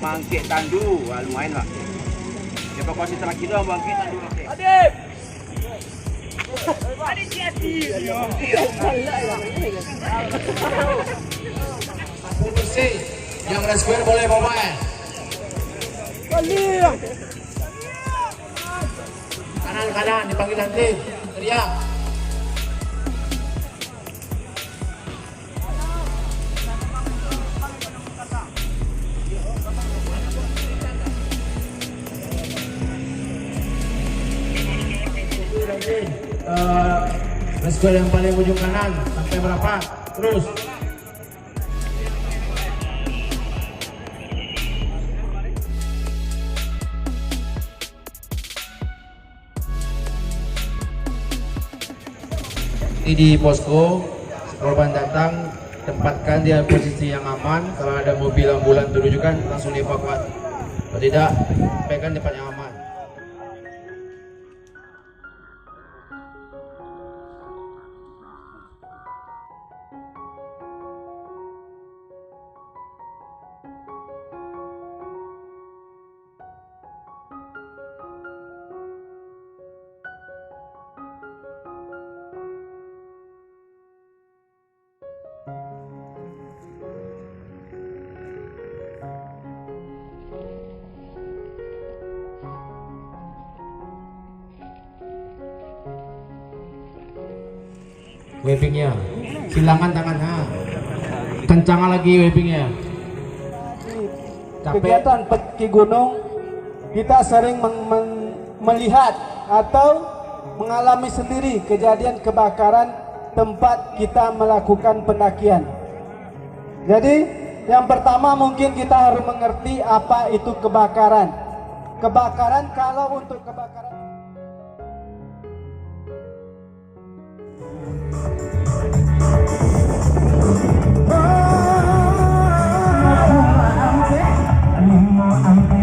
Bangkit tandu, wah lumayan lah. Evakuasi terakhir dong bangkit tandu. Adib. Bersih, yang rescue boleh mobile. Kanan dipanggil nanti, teriak. Rescue yang paling ujung kanan sampai berapa? Terus. Ini di posko, korban datang, tempatkan dia posisi yang aman. Kalau ada mobil ambulan terujukan langsung dievakuasi. Kalau tidak, pegang tempat yang aman. Wavingnya, silangan tangan kencang lagi wavingnya. Kegiatan pendaki gunung kita sering melihat atau mengalami sendiri kejadian kebakaran tempat kita melakukan pendakian. Jadi yang pertama mungkin kita harus mengerti apa itu kebakaran. Kebakaran, kalau untuk kebakaran I'm